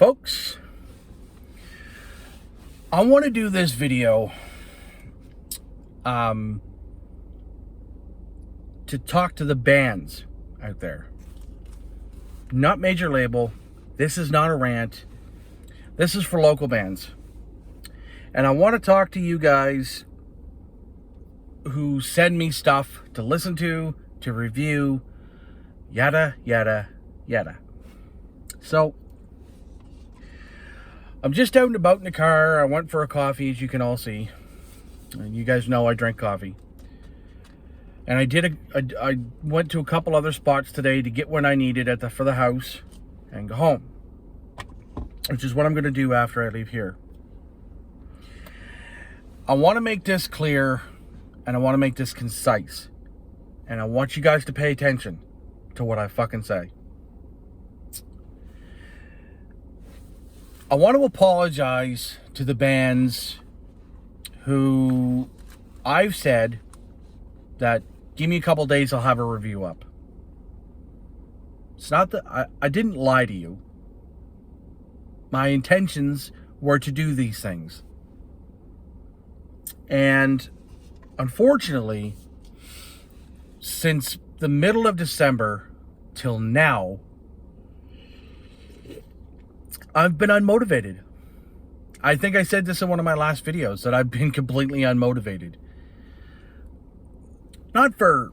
Folks, I want to do this video to talk to the bands out there. Not major label. This is not a rant. This is for local bands. And I want to talk to you guys who send me stuff to listen to review, yada, yada, yada. So, I'm just out and about in the car. I went for a coffee, as you can all see. And you guys know I drink coffee. And I went to a couple other spots today to get what I needed for the house and go home. Which is what I'm going to do after I leave here. I want to make this clear and I want to make this concise. And I want you guys to pay attention to what I fucking say. I want to apologize to the bands who I've said that give me a couple days, I'll have a review up. It's not that I didn't lie to you. My intentions were to do these things. And unfortunately, since the middle of December till now, I've been unmotivated. I think I said this in one of my last videos, that I've been completely unmotivated. Not for,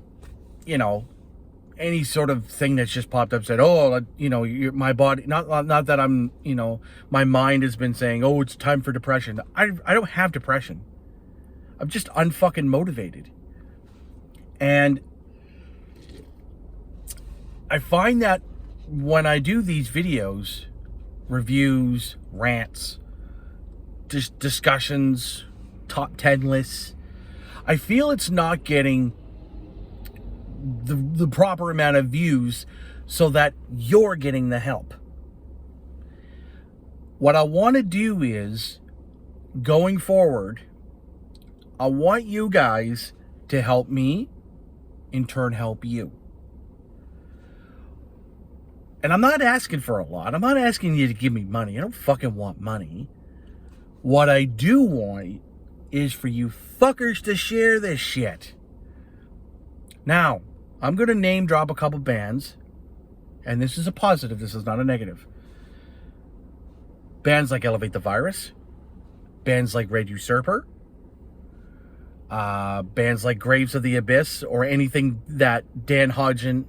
any sort of thing that's just popped up, said, my body, not that I'm, my mind has been saying, oh, it's time for depression. I don't have depression. I'm just unfucking motivated. And I find that when I do these videos, reviews, rants, just discussions, top 10 lists, I feel it's not getting the proper amount of views so that you're getting the help. What I want to do is, going forward, I want you guys to help me, in turn help you. And I'm not asking for a lot. I'm not asking you to give me money. I don't fucking want money. What I do want is for you fuckers to share this shit. Now, I'm going to name drop a couple bands. And this is a positive. This is not a negative. Bands like Elevate the Virus. Bands like Red Usurper. Bands like Graves of the Abyss. Or anything that Dan Hodgson,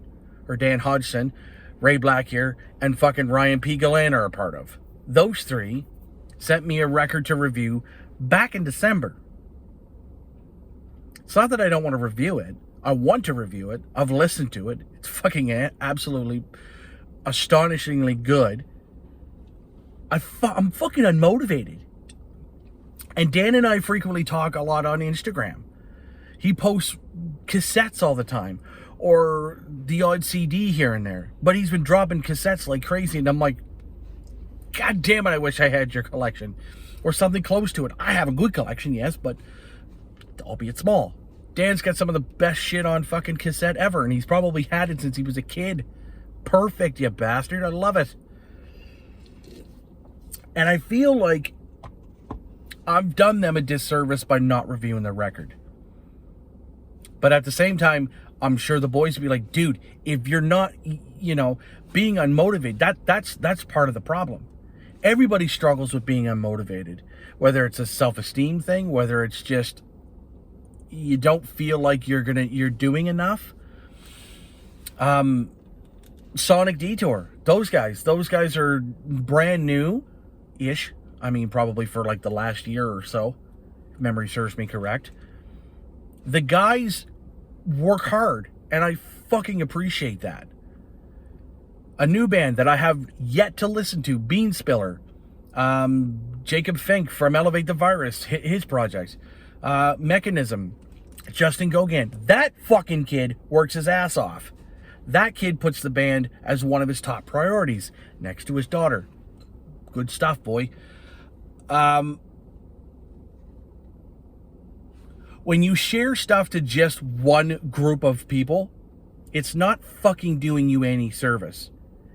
Ray Blackyear, and fucking Ryan P. Gallan are a part of. Those three sent me a record to review back in December. It's not that I don't want to review it. I want to review it. I've listened to it. It's fucking absolutely astonishingly good. I'm fucking unmotivated. And Dan and I frequently talk a lot on Instagram. He posts cassettes all the time. Or the odd CD here and there. But he's been dropping cassettes like crazy. And I'm like, God damn it, I wish I had your collection. Or something close to it. I have a good collection, yes, but albeit small. Dan's got some of the best shit on fucking cassette ever. And he's probably had it since he was a kid. Perfect, you bastard. I love it. And I feel like I've done them a disservice by not reviewing the record. But at the same time, I'm sure the boys would be like, dude, if you're not, being unmotivated, that's part of the problem. Everybody struggles with being unmotivated, whether it's a self-esteem thing, whether it's just you don't feel like you're doing enough. Sonic Detour, those guys are brand new-ish. I mean, probably for like the last year or so, if memory serves me correct. The guys work hard, and I fucking appreciate that. A new band that I have yet to listen to, Bean Spiller, Jacob Fink from Elevate the Virus, his projects, Mechanism, Justin Gogan. That fucking kid works his ass off. That kid puts the band as one of his top priorities, next to his daughter. Good stuff, boy. When you share stuff to just one group of people, it's not fucking doing you any service.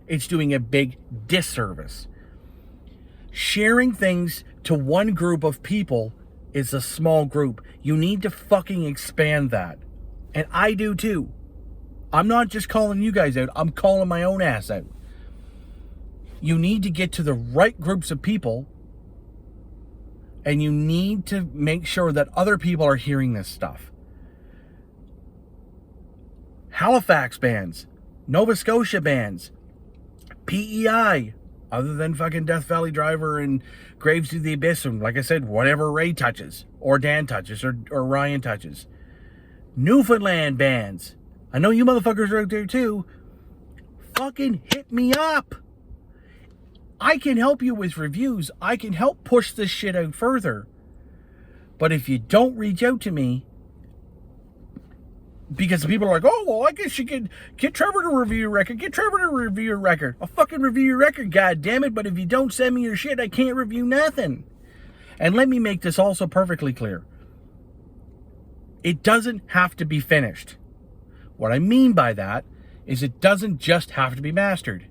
It's doing a big disservice. Sharing things to one group of people is a small group. You need to fucking expand that. And I do too. I'm not just calling you guys out, I'm calling my own ass out. You need to get to the right groups of people, and you need to make sure that other people are hearing this stuff. Halifax bands, Nova Scotia bands, PEI, other than fucking Death Valley Driver and Graves to the Abyss, and like I said, whatever Ray touches, or Dan touches, or Ryan touches. Newfoundland bands. I know you motherfuckers are out there too. Fucking hit me up. I can help you with reviews. I can help push this shit out further. But if you don't reach out to me, because people are like, oh, well, I guess you could get Trevor to review your record. Get Trevor to review your record. I'll fucking review your record, god damn it. But if you don't send me your shit, I can't review nothing. And let me make this also perfectly clear. It doesn't have to be finished. What I mean by that is it doesn't just have to be mastered.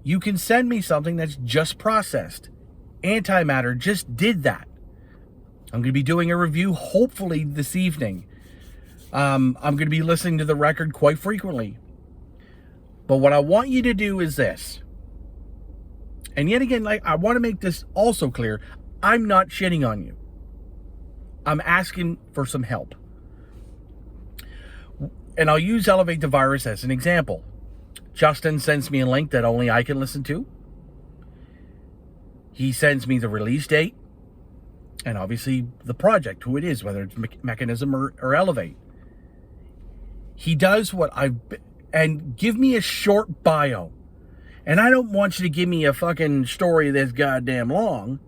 You can send me something that's just processed. Antimatter just did that. I'm going to be doing a review hopefully this evening. I'm going to be listening to the record quite frequently. But what I want you to do is this. And yet again, like, I want to make this also clear. I'm not shitting on you. I'm asking for some help. And I'll use Elevate the Virus as an example. Justin sends me a link that only I can listen to. He sends me the release date. And obviously the project, who it is, whether it's Mechanism or Elevate. He does what and give me a short bio. And I don't want you to give me a fucking story that's goddamn long.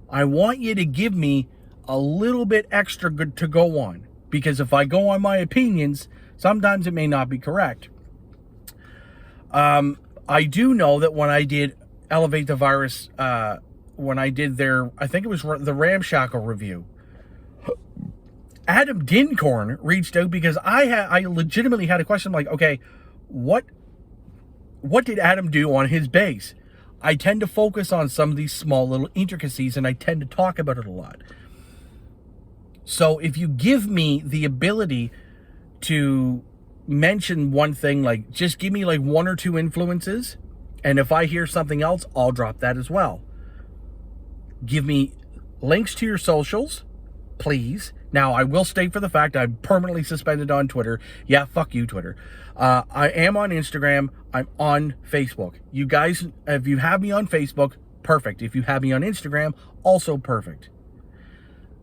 I want you to give me a little bit extra good to go on. Because if I go on my opinions, sometimes it may not be correct. I do know that when I did Elevate the Virus, when I did their, I think it was the Ramshackle review, Adam Dincorn reached out because I legitimately had a question like, okay, what did Adam do on his bass? I tend to focus on some of these small little intricacies, and I tend to talk about it a lot. So if you give me the ability to mention one thing, like just give me like one or two influences, and if I hear something else, I'll drop that as well. Give me links to your socials, please. Now, I will state for the fact I'm permanently suspended on Twitter. Yeah, fuck you, Twitter. I am on Instagram. I'm on Facebook. You guys, if you have me on Facebook, perfect. If you have me on Instagram, also perfect.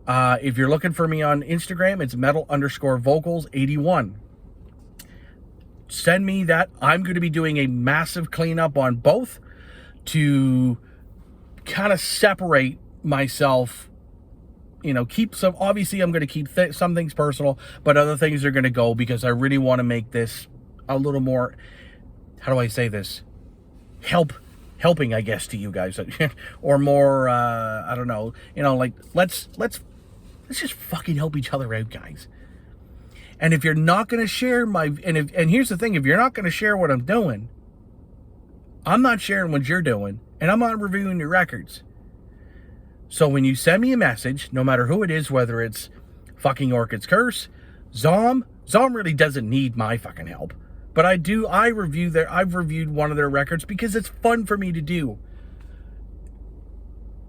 If you're looking for me on Instagram, it's metal_vocals81. Send me that. I'm going to be doing a massive cleanup on both to kind of separate myself. You know, keep some, obviously I'm going to keep some things personal, but other things are going to go because I really want to make this a little more, how do I say this? Helping, I guess, to you guys, or more, I don't know, you know, like, let's just fucking help each other out, guys. And if you're not going to share and here's the thing, if you're not going to share what I'm doing, I'm not sharing what you're doing, and I'm not reviewing your records. So when you send me a message, no matter who it is, whether it's fucking Orchid's Curse, Zom really doesn't need my fucking help. But I've reviewed one of their records because it's fun for me to do.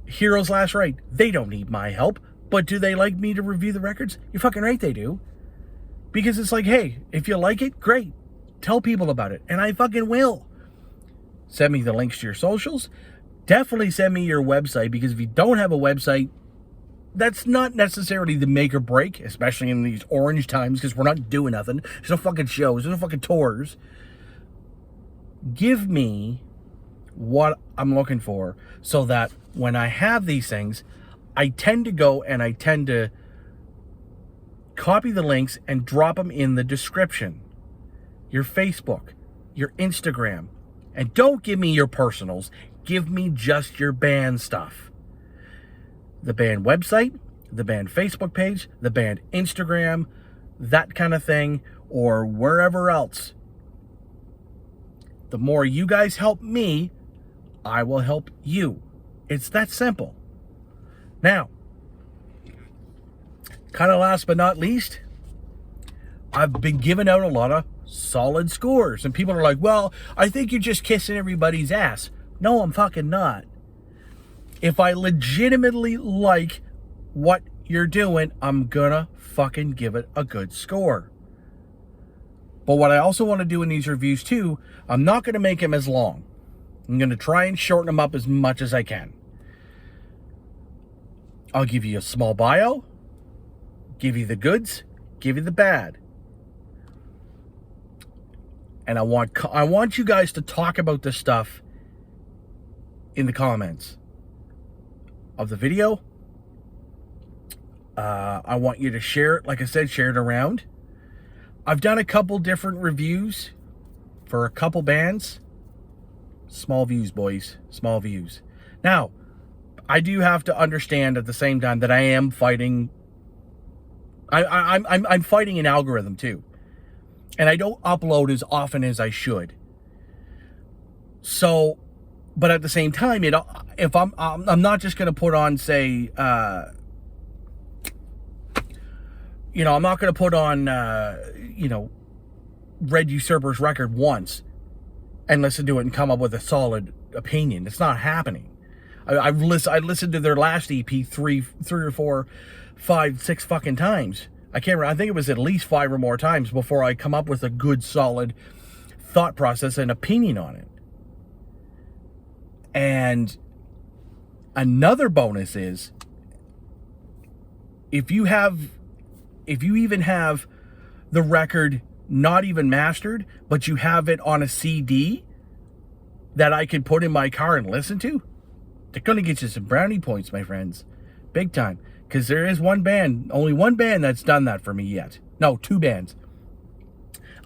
Heroes Last Right, they don't need my help. But do they like me to review the records? You're fucking right, they do. Because it's like, hey, if you like it, great. Tell people about it. And I fucking will. Send me the links to your socials. Definitely send me your website, because if you don't have a website, that's not necessarily the make or break, especially in these orange times, because we're not doing nothing. There's no fucking shows. There's no fucking tours. Give me what I'm looking for so that when I have these things, I tend to go and I tend to copy the links and drop them in the description. Your Facebook, your Instagram. And don't give me your personals. Give me just your band stuff. The band website, the band Facebook page, the band Instagram, that kind of thing, or wherever else. The more you guys help me, I will help you. It's that simple. Now, kind of last but not least, I've been giving out a lot of solid scores. And people are like, well, I think you're just kissing everybody's ass. No, I'm fucking not. If I legitimately like what you're doing, I'm gonna fucking give it a good score. But what I also want to do in these reviews too, I'm not going to make them as long. I'm going to try and shorten them up as much as I can. I'll give you a small bio, give you the goods, give you the bad. And I want you guys to talk about this stuff in the comments of the video. I want you to share it, like I said, share it around. I've done a couple different reviews for a couple bands. Small views, boys. Small views. Now, I do have to understand at the same time that I am fighting. I'm fighting an algorithm too, and I don't upload as often as I should. So, but at the same time, if I'm not just going to put on, say, I'm not going to put on, Red Usurper's record once and listen to it and come up with a solid opinion. It's not happening. I listened to their last EP three or four, 5, 6 fucking times. I can't remember. I think it was at least 5 or more times before I come up with a good, solid thought process and opinion on it. And another bonus is, if you even have the record not even mastered, but you have it on a CD that I can put in my car and listen to, they're going to get you some brownie points, my friends. Big time. Because there is only one band that's done that for me yet. No, 2 bands.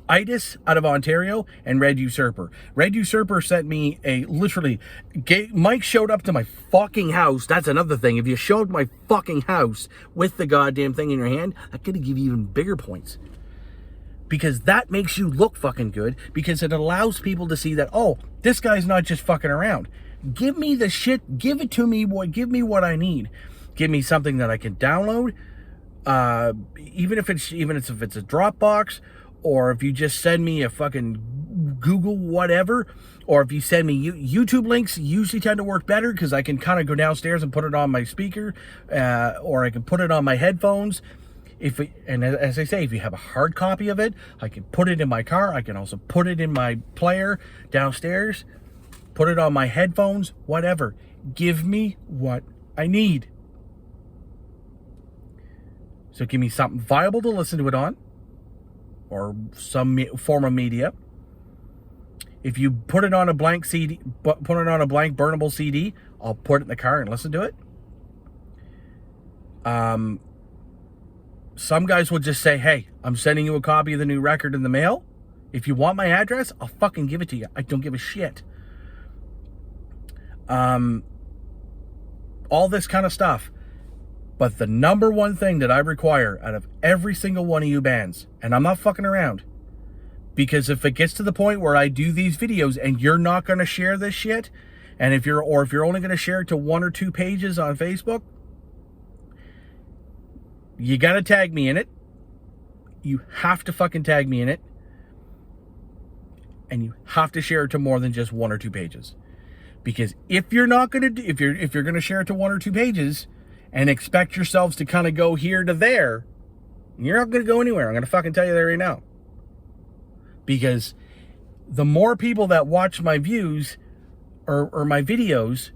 Itis out of Ontario and Red Usurper. Red Usurper sent me Mike showed up to my fucking house. That's another thing. If you showed my fucking house with the goddamn thing in your hand, I'm going to give you even bigger points. Because that makes you look fucking good. Because it allows people to see that, oh, this guy's not just fucking around. Give me the shit. Give it to me. Give me what I need. Give me something that I can download. Even if it's a Dropbox, or if you just send me a fucking Google whatever, or if you send me YouTube links, usually tend to work better because I can kind of go downstairs and put it on my speaker, or I can put it on my headphones. And as I say, if you have a hard copy of it, I can put it in my car. I can also put it in my player downstairs, put it on my headphones, whatever. Give me what I need. So give me something viable to listen to it on, or some form of media. If you put it on a blank CD, put it on a blank burnable CD, I'll put it in the car and listen to it. Some guys will just say, hey, I'm sending you a copy of the new record in the mail. If you want my address, I'll fucking give it to you. I don't give a shit. All this kind of stuff. But the number one thing that I require out of every single one of you bands, and I'm not fucking around, because if it gets to the point where I do these videos and you're not going to share this shit, and if you're only going to share it to 1 or 2 pages on Facebook, you got to tag me in it. You have to fucking tag me in it. And you have to share it to more than just 1 or 2 pages. Because if you're not going to, if you're going to share it to 1 or 2 pages and expect yourselves to kind of go here to there, you're not going to go anywhere. I'm going to fucking tell you that right now. Because the more people that watch my views or my videos,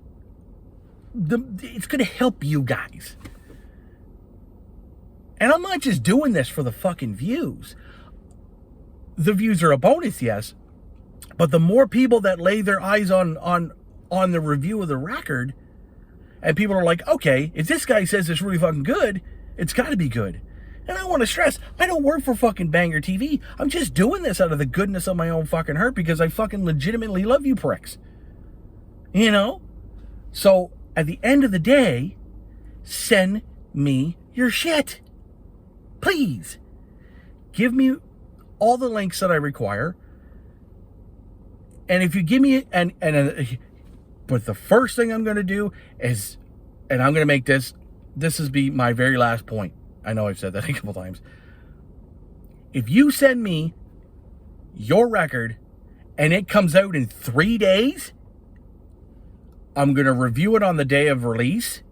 it's going to help you guys. And I'm not just doing this for the fucking views. The views are a bonus, yes. But the more people that lay their eyes on the review of the record, and people are like, okay, if this guy says it's really fucking good, it's got to be good. And I want to stress, I don't work for fucking Banger TV. I'm just doing this out of the goodness of my own fucking heart because I fucking legitimately love you pricks. You know? So, at the end of the day, send me your shit. Please. Give me all the links that I require. And if you give me, and But the first thing I'm going to do is, and I'm going to make this is be my very last point. I know I've said that a couple times. If you send me your record and it comes out in 3 days, I'm going to review it on the day of release.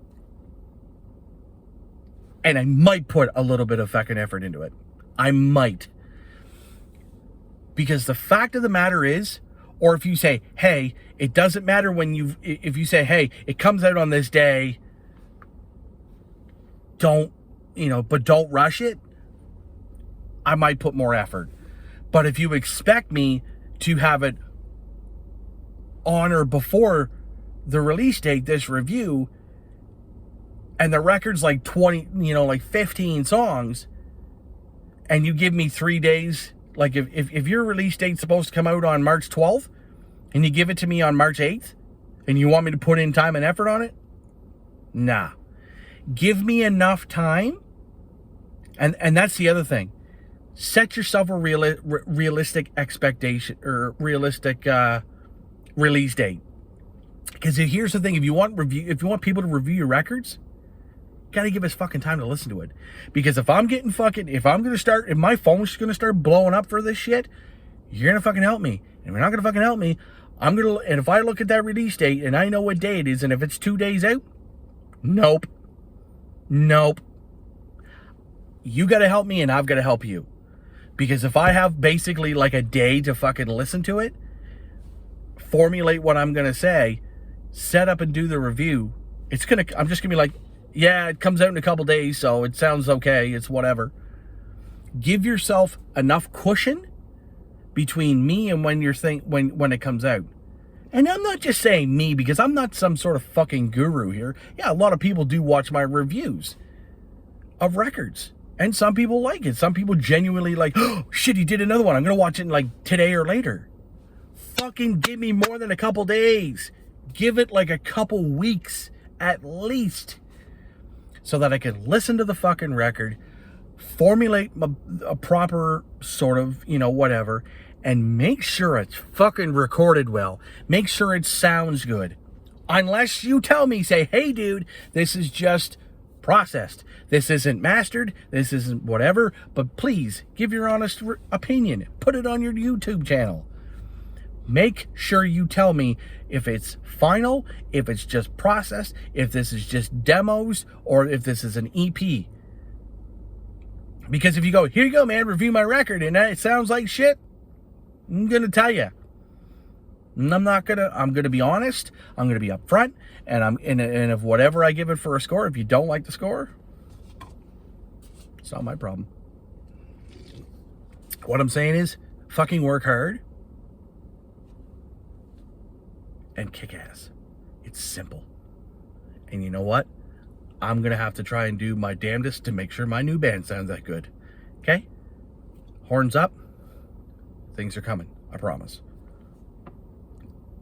And I might put a little bit of fucking effort into it. I might. Because the fact of the matter is, or if you say, hey, it doesn't matter if you say, hey, it comes out on this day, but don't rush it, I might put more effort. But if you expect me to have it on or before the release date, this review, and the record's like 15 songs, and you give me 3 days, like if your release date's supposed to come out on March 12th, and you give it to me on March 8th, and you want me to put in time and effort on it? Nah. Give me enough time, and that's the other thing. Set yourself a realistic expectation, or realistic release date. Because here's the thing: if you want people to review your records, you gotta give us fucking time to listen to it. Because if my phone's gonna start blowing up for this shit, you're gonna fucking help me. And if you're not gonna fucking help me, and if I look at that release date and I know what day it is, and if it's 2 days out, nope. You gotta help me, and I've gotta help you. Because if I have basically like a day to fucking listen to it, formulate what I'm gonna say, set up and do the review, I'm just gonna be like, yeah, it comes out in a couple days, so it sounds okay, it's whatever. Give yourself enough cushion between me and when it comes out. And I'm not just saying me, because I'm not some sort of fucking guru here. Yeah, a lot of people do watch my reviews of records. And some people like it. Some people genuinely like, oh, shit, he did another one. I'm going to watch it like today or later. Fucking give me more than a couple days. Give it like a couple weeks at least, so that I can listen to the fucking record, formulate a proper sort of, whatever, and make sure it's fucking recorded well. Make sure it sounds good. Unless you tell me, say, hey, dude, this is just processed. This isn't mastered. This isn't whatever. But please, give your honest opinion. Put it on your YouTube channel. Make sure you tell me if it's final, if it's just processed, if this is just demos, or if this is an EP. Because if you go, here you go, man, review my record, and it sounds like shit, I'm going to tell you. I'm going to be honest. I'm going to be upfront. And if whatever I give it for a score, if you don't like the score, it's not my problem. What I'm saying is, fucking work hard and kick ass. It's simple. And you know what? I'm going to have to try and do my damnedest to make sure my new band sounds that good. Okay? Horns up. Things are coming. I promise.